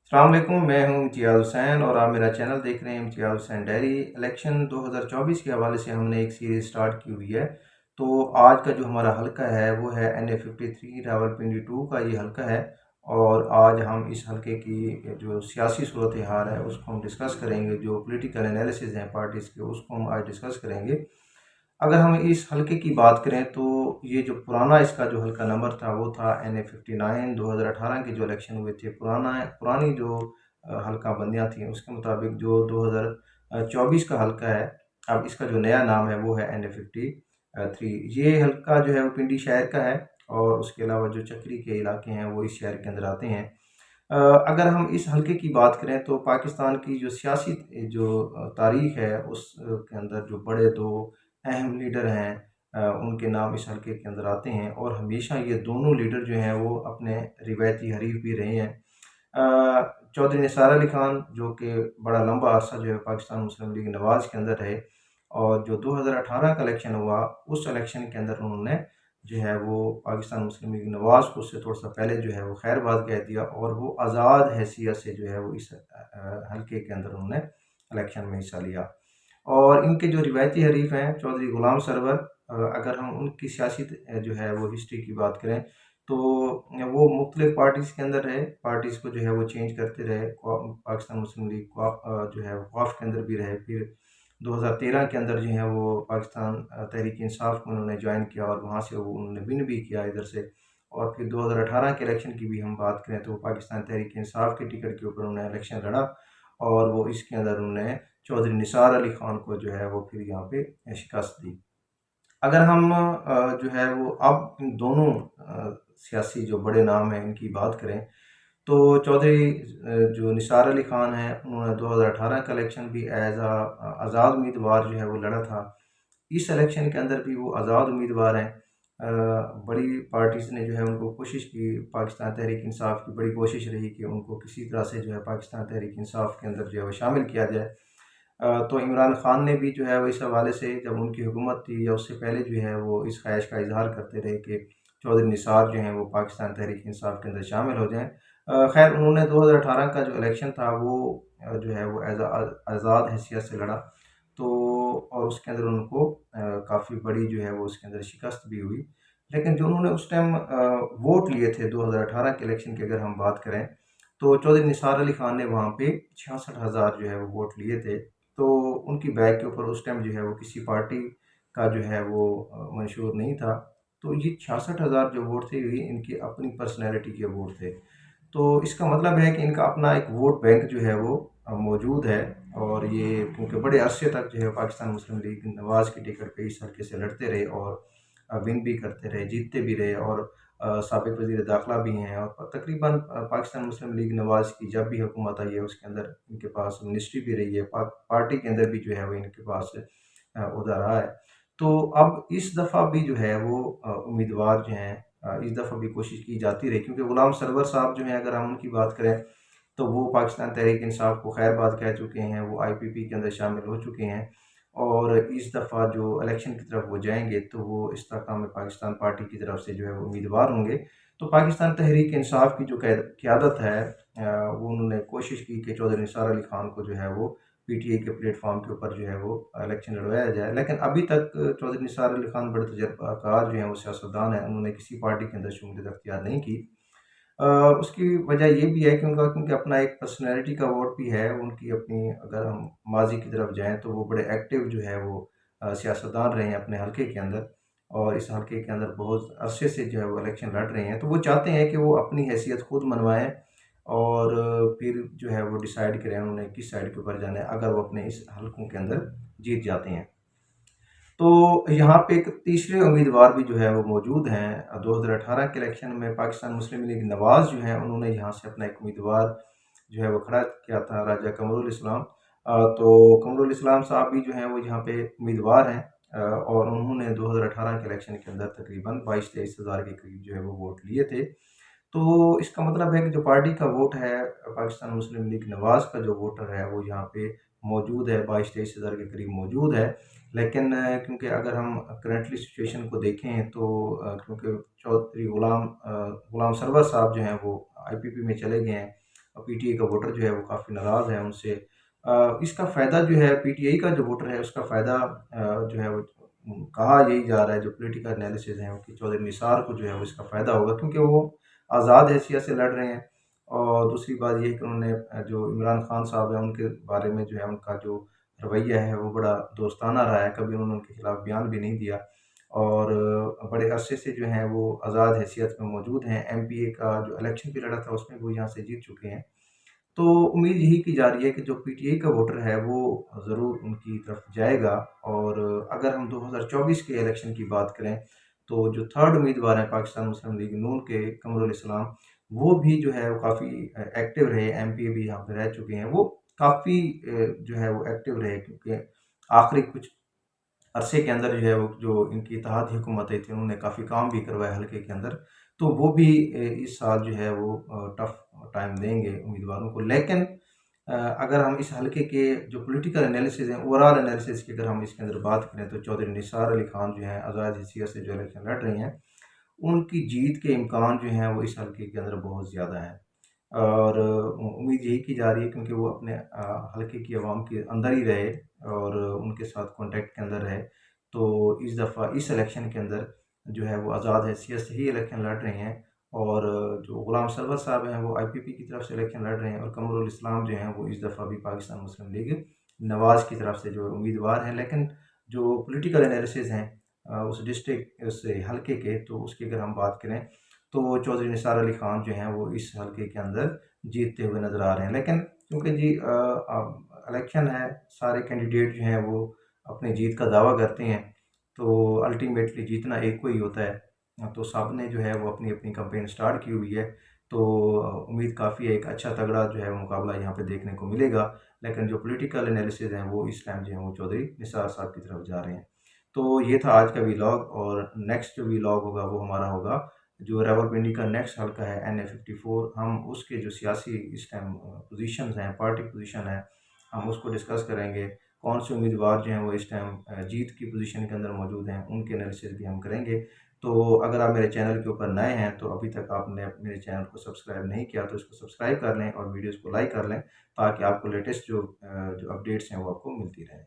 अस्सलाम वालेकुम, मैं हूं इम्तियाज़ हुसैन और आप मेरा चैनल देख रहे हैं इम्तियाज़ हुसैन डायरी। इलेक्शन 2024 के हवाले से हमने एक सीरीज़ स्टार्ट की हुई है। तो आज का जो हमारा हलका है वो है NA53 रावलपिंडी 2 का ये हलका है। और आज हम इस हलके की जो सियासी सूरत हाल है उसको हम डिस्कस करेंगे। जो पॉलिटिकल एनालिसिस हैं पार्टीज़ के उसको हम आज डिस्कस करेंगे। अगर हम इस हलके की बात करें तो ये जो पुराना इसका जो हलका नंबर था वो था NA59। 2018 के जो इलेक्शन हुए थे पुरानी जो हलका बंदियाँ थी उसके मुताबिक जो 2024 का हलका है, अब इसका जो नया नाम है वो है NA53। ये हलका जो है वो पिंडी शहर का है और उसके अलावा जो चक्री के इलाके हैं वो इस शहर के अंदर आते हैं। अगर हम इस हलके की बात करें तो पाकिस्तान की जो सियासी जो तारीख है उस के अंदर जो बड़े दो अहम लीडर हैं, उनके नाम इस हलके के अंदर आते हैं और हमेशा ये दोनों लीडर जो हैं वो अपने रिवायती हरीफ भी रहे हैं। चौधरी निसार अली खान जो कि बड़ा लंबा अरसा जो है पाकिस्तान मुस्लिम लीग नवाज़ के अंदर रहे और जो 2018 का इलेक्शन हुआ उस इलेक्शन के अंदर उन्होंने जो है वो पाकिस्तान मुस्लिम लीग नवाज़ को उससे थोड़ा सा पहले जो है वो खैरबाद कह दिया और वो आज़ाद हैसियत से जो है वो इस हलके के अंदर उन्होंने इलेक्शन में हिस्सा लिया। और इनके जो रिवायती हरीफ हैं चौधरी गुलाम सरवर, अगर हम उनकी सियासी जो है वो हिस्ट्री की बात करें तो वो मुख्तलिफ पार्टीज़ के अंदर रहे, पार्टीज़ को जो है वो चेंज करते रहे। पाकिस्तान मुस्लिम लीग जो है वक़्फ़ के अंदर भी रहे। फिर 2013 के अंदर जो है वो पाकिस्तान तहरीक इंसाफ को उन्होंने ज्वाइन किया और वहाँ से वो उन्होंने विन भी किया इधर से। और फिर 2018 के इलेक्शन की भी हम बात करें तो वो पाकिस्तान तहरीक इंसाफ के टिकट के ऊपर उन्होंने इलेक्शन लड़ा और वो इसके अंदर उन्होंने चौधरी निसार अली खान को जो है वो फिर यहाँ पे शिकस्त दी। अगर हम जो है वो अब इन दोनों सियासी जो बड़े नाम हैं इनकी बात करें तो चौधरी जो निसार अली खान हैं उन्होंने 2018 का इलेक्शन भी आज़ाद उम्मीदवार जो है वो लड़ा था। इस इलेक्शन के अंदर भी वो आज़ाद उम्मीदवार हैं। बड़ी पार्टीज़ ने जो है उनको कोशिश की, पाकिस्तान तहरीक इंसाफ की बड़ी कोशिश रही कि उनको किसी तरह से जो है पाकिस्तान तहरीक इंसाफ के अंदर जो है वो शामिल किया जाए। तो इमरान खान ने भी जो है वो इस हवाले से जब उनकी हुकूमत थी या उससे पहले जो है वो इस ख्वाहिश का इजहार करते रहे कि चौधरी निसार जो हैं वो पाकिस्तान तहरीक इंसाफ के अंदर शामिल हो जाएँ। खैर उन्होंने 2018 का जो इलेक्शन था वो जो है वो आज़ाद हैसियत से लड़ा। तो और उसके अंदर उनको काफ़ी बड़ी जो है वो उसके अंदर शिकस्त भी हुई। लेकिन जो उन्होंने उस टाइम वोट लिए थे 2018 के इलेक्शन की अगर हम बात करें, तो चौधरी निसार अली खान ने वहाँ पे 66,000 जो है वो वोट लिए थे। तो उनकी बैक के ऊपर उस टाइम जो है वो किसी पार्टी का जो है वो मंशूर नहीं था। तो ये 66,000 जो वोट थे ये इनकी अपनी पर्सनैलिटी के वोट थे। तो इसका मतलब है कि इनका अपना एक वोट बैंक जो है वो मौजूद है। और ये क्योंकि बड़े अरसे तक जो है पाकिस्तान मुस्लिम लीग नवाज़ की टिकट पे इस हल्के से लड़ते रहे और विन भी करते रहे, जीतते भी रहे और साबिक़ वज़ीर दाखिला भी हैं और तकरीबन पाकिस्तान मुस्लिम लीग नवाज़ की जब भी हुकूमत आई है उसके अंदर इनके पास मिनिस्ट्री भी रही है। पार्टी के अंदर भी जो है वो इनके पास ओहदा रहा है। तो अब इस दफ़ा भी जो है वो उम्मीदवार जो हैं, इस दफ़ा भी कोशिश की जाती रही क्योंकि गुलाम सरवर साहब जो हैं अगर हम उनकी बात करें तो वो पाकिस्तान तहरीक इंसाफ को खैरबाद कह चुके हैं, वो IPP के अंदर शामिल हो चुके हैं। और इस दफ़ा जो इलेक्शन की तरफ वो जाएंगे तो वो इस्तेकाम पाकिस्तान पार्टी की तरफ से जो है वो उम्मीदवार होंगे। तो पाकिस्तान तहरीक इंसाफ की जो क़यादत है, वो उन्होंने कोशिश की कि चौधरी निसार अली खान को जो है वो PTI के प्लेटफॉर्म के ऊपर जो है वो इलेक्शन लड़वाया जाए। लेकिन अभी तक चौधरी निसार अली खान बड़े तजर्बाकार जो हैं वो सियासतदान हैं, उन्होंने किसी पार्टी के अंदर शमूलियत अख्तियार नहीं की। अ, उसकी वजह ये भी है कि उनका क्योंकि अपना एक पर्सनैलिटी का वोट भी है, उनकी अपनी अगर हम माज़ी की तरफ जाएँ तो वो बड़े एक्टिव जो है वो सियासतदान रहे हैं अपने हलके के अंदर और इस हलके के अंदर बहुत अरसे से जो है वो इलेक्शन लड़ रहे हैं। तो वो चाहते हैं कि वो अपनी हैसियत खुद मनवाएँ और फिर जो है वो डिसाइड करें उन्होंने किस साइड के ऊपर जाना है अगर वो अपने इस हलकों के अंदर जीत जाते हैं। तो यहाँ पे एक तीसरे उम्मीदवार भी जो है वो मौजूद हैं। 2018 के इलेक्शन में पाकिस्तान मुस्लिम लीग नवाज़ जो है उन्होंने यहाँ से अपना एक उम्मीदवार जो है वो खड़ा किया था, राजा कमरुल इस्लाम। तो कमरुल इस्लाम साहब भी जो हैं वो यहाँ पे उम्मीदवार हैं और उन्होंने 2018 के इलेक्शन के अंदर तकरीबन 22-23 हज़ार के करीब जो है वो वोट लिए थे। तो इसका मतलब है कि जो पार्टी का वोट है, पाकिस्तान मुस्लिम लीग नवाज़ का जो वोटर है वो यहाँ पे मौजूद है, 22-23 हज़ार के करीब मौजूद है। लेकिन क्योंकि अगर हम करंटली सिचुएशन को देखें तो क्योंकि चौधरी गुलाम सरवर साहब जो हैं वो IPP में चले गए हैं پی ٹی آئی کا ووٹر جو ہے وہ کافی ناراض ہے ان سے۔ اس کا فائدہ جو ہے پی ٹی آئی کا جو ووٹر ہے اس کا فائدہ جو ہے وہ کہا یہی جا رہا ہے، جو پولیٹیکل انالیسز ہیں کہ چودھری نثار کو جو ہے وہ اس کا فائدہ ہوگا، کیونکہ وہ آزاد حیثیت سے لڑ رہے ہیں۔ اور دوسری بات یہ ہے کہ انہوں نے جو عمران خان صاحب ہیں ان کے بارے میں جو ہے ان کا جو رویہ ہے وہ بڑا دوستانہ رہا ہے، کبھی انہوں نے ان کے خلاف بیان بھی نہیں دیا، اور بڑے عرصے سے جو ہیں وہ آزاد حیثیت میں موجود ہیں۔ ایم پی اے کا جو الیکشن بھی لڑا تھا اس میں وہ یہاں سے جیت چکے ہیں۔ تو امید یہی کی جا رہی ہے کہ جو پی ٹی آئی کا ووٹر ہے وہ ضرور ان کی طرف جائے گا۔ اور اگر ہم 2024 کے الیکشن کی بات کریں تو جو تھرڈ امیدوار ہیں پاکستان مسلم لیگ نون کے قمر الاسلام، وہ بھی جو ہے وہ کافی ایکٹیو رہے، ایم پی بھی یہاں پہ رہ چکے ہیں، وہ کافی جو ہے وہ ایکٹیو رہے، کیونکہ آخری کچھ عرصے کے اندر جو ہے وہ جو ان کی اتحادی حکومتیں تھیں انہوں نے کافی کام بھی کروائے حلقے کے اندر، تو وہ بھی اس سال جو ہے وہ ٹف ٹائم دیں گے امیدواروں کو۔ لیکن اگر ہم اس حلقے کے جو پولیٹیکل انالیسز ہیں، اوورال انالیسز کی اگر ہم اس کے اندر بات کریں تو چودھری نثار علی خان جو ہیں آزاد حیثیت سے جو الیکشن لڑ رہے ہیں، ان کی جیت کے امکان جو ہیں وہ اس حلقے کے اندر بہت زیادہ ہیں۔ اور امید یہی کی جا رہی ہے کیونکہ وہ اپنے حلقے کی عوام کے اندر ہی رہے اور ان کے ساتھ کانٹیکٹ کے اندر رہے، تو اس دفعہ اس الیکشن کے اندر جو ہے وہ آزاد حیثیت سے ہی الیکشن لڑ رہے ہیں۔ اور جو غلام سرور صاحب ہیں وہ آئی پی پی کی طرف سے الیکشن لڑ رہے ہیں، اور قمر الاسلام جو ہیں وہ اس دفعہ بھی پاکستان مسلم لیگ نواز کی طرف سے جو امیدوار ہیں۔ لیکن جو پولیٹیکل انالیسز ہیں اس ڈسٹرکٹ اس حلقے کے، تو اس کی اگر ہم بات کریں تو چودھری نثار علی خان جو ہیں وہ اس حلقے کے اندر جیتتے ہوئے نظر آ رہے ہیں۔ لیکن کیونکہ جی الیکشن ہے، سارے کینڈیڈیٹ جو ہیں وہ اپنی جیت کا دعویٰ کرتے ہیں، تو الٹیمیٹلی جیتنا ایک کو ہی ہوتا ہے، تو سب نے جو ہے وہ اپنی اپنی کمپین سٹارٹ کی ہوئی ہے، تو امید کافی ہے ایک اچھا تگڑا جو ہے مقابلہ یہاں پہ دیکھنے کو ملے گا۔ لیکن جو پولیٹیکل انالیسز ہیں وہ اس ٹائم جو ہیں وہ چودھری نثار صاحب کی طرف جا رہے ہیں۔ تو یہ تھا آج کا ویلاگ، اور نیکسٹ جو ویلاگ ہوگا وہ ہمارا ہوگا جو راولپنڈی کا نیکسٹ حلقہ ہے NA 54، ہم اس کے جو سیاسی اس ٹائم پوزیشنز ہیں، پارٹی پوزیشن ہے، ہم اس کو ڈسکس کریں گے، کون سے امیدوار جو ہیں وہ اس ٹائم جیت کی پوزیشن کے اندر موجود ہیں، ان کے انالیسز بھی ہم کریں گے۔ تو اگر آپ میرے چینل کے اوپر نئے ہیں تو ابھی تک آپ نے میرے چینل کو سبسکرائب نہیں کیا تو اس کو سبسکرائب کر لیں اور ویڈیوز کو لائک کر لیں، تاکہ آپ کو لیٹسٹ جو اپڈیٹس ہیں وہ آپ کو ملتی رہیں۔